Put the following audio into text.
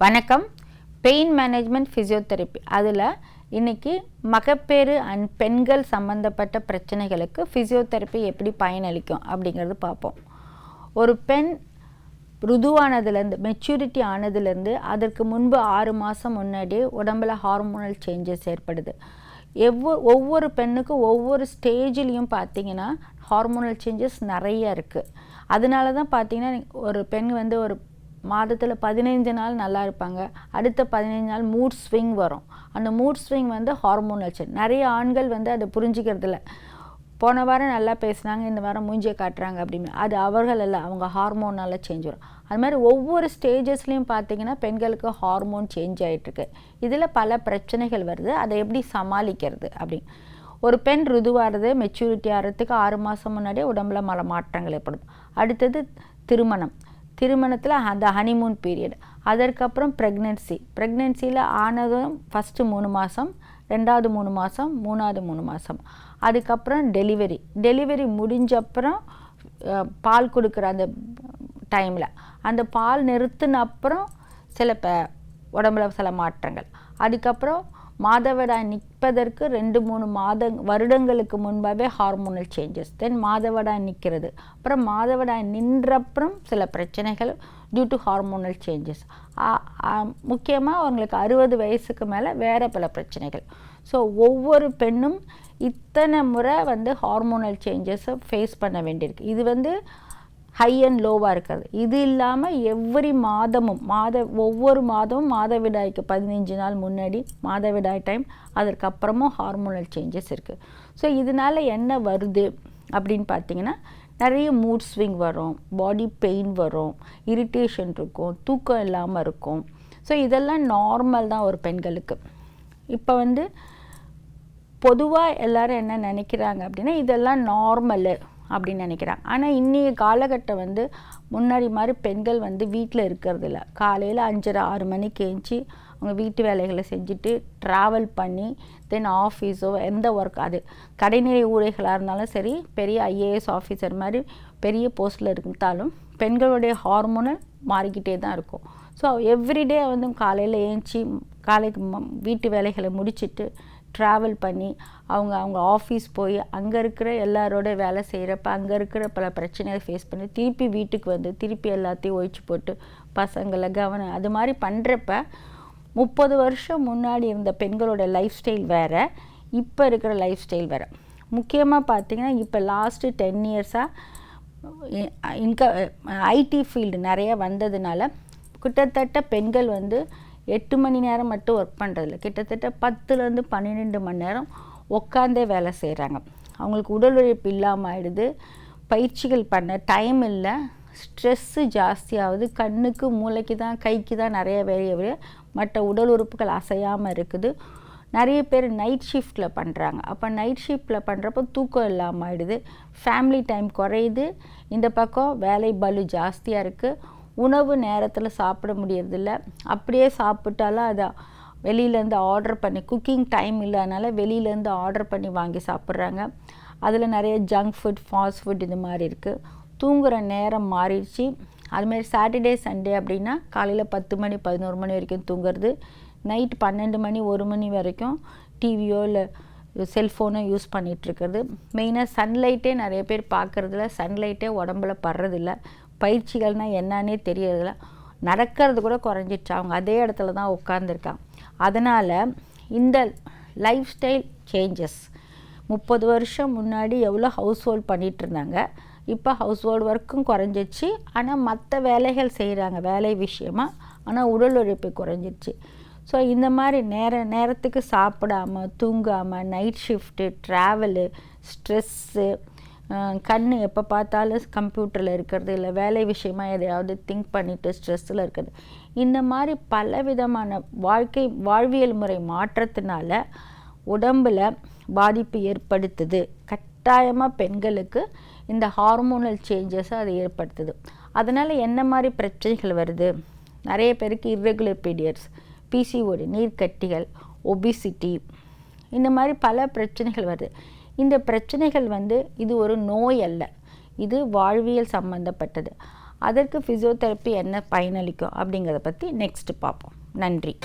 வணக்கம். Pain management physiotherapy அதில் இன்றைக்கி மகப்பேறு அண்ட் பெண்கள் சம்மந்தப்பட்ட பிரச்சனைகளுக்கு ஃபிசியோதெரப்பி எப்படி பயனளிக்கும் அப்படிங்கிறது பார்ப்போம். ஒரு பெண் ருதுவானதுலேருந்து மெச்சூரிட்டி ஆனதுலேருந்து அதற்கு முன்பு 6 மாதம் முன்னாடியே உடம்பில் ஹார்மோனல் சேஞ்சஸ் ஏற்படுது. ஒவ்வொரு பெண்ணுக்கும் ஒவ்வொரு ஸ்டேஜ்லேயும் பார்த்திங்கன்னா ஹார்மோனல் சேஞ்சஸ் நிறைய இருக்குது. அதனால தான் பார்த்திங்கன்னா ஒரு பெண் ஒரு மாதத்தில் 15 நாள் நல்லா இருப்பாங்க, அடுத்த 15 நாள் மூட் ஸ்விங் வரும். அந்த மூட் ஸ்விங் ஹார்மோனல் சேஞ்ச். நிறைய ஆண்கள் அதை புரிஞ்சிக்கிறதில்ல. போன வாரம் நல்லா பேசுனாங்க, இந்த வாரம் மூஞ்சியை காட்டுறாங்க அப்படின்னு. அது அவர்கள் அல்ல, அவங்க ஹார்மோனால் சேஞ்ச் வரும். அது மாதிரி ஒவ்வொரு ஸ்டேஜஸ்லேயும் பார்த்திங்கன்னா பெண்களுக்கு ஹார்மோன் சேஞ்ச் ஆகிட்டுருக்கு. இதில் பல பிரச்சனைகள் வருது. அதை எப்படி சமாளிக்கிறது அப்படின்னு. ஒரு பெண் ருதுவாகிறது மெச்சூரிட்டி ஆகிறதுக்கு 6 மாதம் முன்னாடியே உடம்புல பல மாற்றங்கள் ஏற்படும். அடுத்தது திருமணத்தில் அந்த ஹனிமூன் பீரியட், அதற்கப்புறம் ப்ரெக்னென்சியில் ஆனதும் ஃபஸ்ட்டு 3 மாதம், 2வது 3 மாதம், 3வது 3 மாதம், அதுக்கப்புறம் டெலிவரி முடிஞ்சப்புறம் பால் கொடுக்குற அந்த டைமில், அந்த பால் நிறுத்தின அப்புறம் சில உடம்புல சில மாற்றங்கள், அதுக்கப்புறம் மாதவிடாய் நிற்பதற்கு 2-3 வருடங்களுக்கு முன்பாகவே ஹார்மோனல் சேஞ்சஸ், தென் மாதவிடாய் நிற்கிறது, அப்புறம் மாதவிடாய் நின்றப்புறம் சில பிரச்சனைகள் டியூ டு ஹார்மோனல் சேஞ்சஸ். முக்கியமாக அவங்களுக்கு 60 வயசுக்கு மேலே வேறு பல பிரச்சனைகள். ஸோ ஒவ்வொரு பெண்ணும் இத்தனை முறை ஹார்மோனல் சேஞ்சஸை ஃபேஸ் பண்ண வேண்டியிருக்கு. இது ஹை அண்ட் லோவாக இருக்கிறது. இது இல்லாமல் ஒவ்வொரு மாதமும் மாதவிடாய்க்கு 15 நாள் முன்னாடி மாதவிடாய் டைம், அதற்கப்புறமும் ஹார்மோனல் சேஞ்சஸ் இருக்குது. ஸோ இதனால் என்ன வருது அப்படின்னு பார்த்தீங்கன்னா, நிறைய மூட் ஸ்விங் வரும், பாடி பெயின் வரும், இரிட்டேஷன் இருக்கும், தூக்கம் இல்லாமல் இருக்கும். ஸோ இதெல்லாம் நார்மல் தான் ஒரு பெண்களுக்கு. இப்போ பொதுவாக எல்லோரும் என்ன நினைக்கிறாங்க அப்படின்னா, இதெல்லாம் நார்மலு அப்படின்னு நினைக்கிறாங்க. ஆனால் இன்றைய காலகட்டம் முன்னாடி மாதிரி பெண்கள் வீட்டில் இருக்கிறதில்ல. காலையில் 5:30-6 மணிக்கு ஏஞ்சி அவங்க வீட்டு வேலைகளை செஞ்சுட்டு ட்ராவல் பண்ணி தென் ஆஃபீஸோ எந்த ஒர்க், அது கடைநிலை ஊழியர்களாக இருந்தாலும் சரி, பெரிய ஐஏஎஸ் ஆஃபீஸர் மாதிரி பெரிய போஸ்ட்டில் இருந்தாலும் பெண்களுடைய ஹார்மோனல் மாறிக்கிட்டே தான் இருக்கும். ஸோ எவ்ரிடே காலையில் ஏஞ்சி வீட்டு வேலைகளை முடிச்சுட்டு ட்ராவல் பண்ணி அவங்க ஆஃபீஸ் போய் அங்கே இருக்கிற எல்லாரோட வேலை செய்கிறப்ப அங்கே இருக்கிற பல பிரச்சனைகளை ஃபேஸ் பண்ணி திருப்பி வீட்டுக்கு திருப்பி எல்லாத்தையும் ஒழிச்சு போட்டு பசங்களை கவனம் அது மாதிரி பண்ணுறப்ப 30 வருஷம் முன்னாடி இருந்த பெண்களோட லைஃப் ஸ்டைல் வேறு, இப்போ இருக்கிற லைஃப் ஸ்டைல் வேறு. முக்கியமாக பார்த்திங்கன்னா இப்போ லாஸ்ட்டு 10 இயர்ஸாக ஐடி ஃபீல்டு நிறைய வந்ததுனால கிட்டத்தட்ட பெண்கள் 8 மணி நேரம் மட்டும் ஒர்க் பண்ணுறதில்ல, கிட்டத்தட்ட 10-12 மணி நேரம் உட்காந்தே வேலை செய்கிறாங்க. அவங்களுக்கு உடல் உழைப்பு இல்லாமல் ஆகிடுது, பயிற்சிகள் பண்ண டைம் இல்லை, ஸ்ட்ரெஸ்ஸு ஜாஸ்தியாகுது, கண்ணுக்கு மூளைக்கு தான் கைக்கு தான் நிறைய வேலையை, மற்ற உடல் உறுப்புகள் அசையாமல் இருக்குது. நிறைய பேர் நைட் ஷிஃப்ட்டில் பண்ணுறாங்க. அப்போ நைட் ஷிஃப்ட்டில் பண்ணுறப்போ தூக்கம் இல்லாமல் ஆகிடுது, ஃபேமிலி டைம் குறையுது, இந்த பக்கம் வேலை பலு ஜாஸ்தியாக இருக்குது, உணவு நேரத்தில் சாப்பிட முடியறதில்ல, அப்படியே சாப்பிட்டாலும் அதை வெளியிலேருந்து ஆர்டர் பண்ணி, குக்கிங் டைம் இல்லாதனால வெளியிலேருந்து ஆர்டர் பண்ணி வாங்கி சாப்பிட்றாங்க. அதில் நிறைய ஜங்க் ஃபுட், ஃபாஸ்ட் ஃபுட் இது மாதிரி இருக்குது. தூங்குகிற நேரம் மாறிடுச்சு. அதுமாதிரி சாட்டர்டே சண்டே அப்படின்னா காலையில் 10 மணி 11 மணி வரைக்கும் தூங்குறது, நைட் 12 மணி 1 மணி வரைக்கும் டிவியோ இல்லை செல்ஃபோனோ யூஸ் பண்ணிகிட்ருக்கிறது. மெயினாக சன்லைட்டே நிறைய பேர் பார்க்குறதில்ல, சன்லைட்டே உடம்புல படுறதில்ல, பயிற்சிகள்னால் என்னன்னே தெரியறதில்ல, நடக்கிறது கூட குறைஞ்சிடுச்சு, அவங்க அதே இடத்துல தான் உட்காந்துருக்காங்க. அதனால் இந்த லைஃப் ஸ்டைல் சேஞ்சஸ் 30 வருஷம் முன்னாடி எவ்வளோ ஹவுஸ் ஹோல்ட் பண்ணிகிட்டு இருந்தாங்க, இப்போ ஹவுஸ் ஹோல்ட் ஒர்க்கும் குறைஞ்சிடுச்சு, ஆனால் மற்ற வேலைகள் செய்கிறாங்க வேலை விஷயமாக, ஆனால் உடல் உழைப்பு குறைஞ்சிடுச்சு. ஸோ இந்த மாதிரி நேரத்துக்கு சாப்பிடாமல் தூங்காமல் நைட் ஷிஃப்ட்டு, ட்ராவலு, ஸ்ட்ரெஸ்ஸு, கண் எப்போ பார்த்தாலும் கம்ப்யூட்டரில் இருக்கிறது, இல்லை வேலை விஷயமாக எதையாவது திங்க் பண்ணிவிட்டு ஸ்ட்ரெஸ்ஸில் இருக்கிறது, இந்த மாதிரி பலவிதமான வாழ்வியல் முறை மாற்றத்தினால உடம்பில் பாதிப்பு ஏற்படுத்துது. கட்டாயமாக பெண்களுக்கு இந்த ஹார்மோனல் சேஞ்சஸை அது ஏற்படுத்துது. அதனால் என்ன மாதிரி பிரச்சனைகள் வருது? நிறைய பேருக்கு இர்ரெகுலர் பீரியட்ஸ், பிசிஓடி, நீர்க்கட்டிகள், ஒபிசிட்டி, இந்த மாதிரி பல பிரச்சனைகள் வருது. இந்த பிரச்சனைகள் இது ஒரு நோய் அல்ல, இது வாழ்வியல் சம்பந்தப்பட்டது. அதற்கு ஃபிசியோதெரப்பி என்ன பயனளிக்கும் அப்படிங்கிறத பற்றி நெக்ஸ்ட் பார்ப்போம். நன்றி.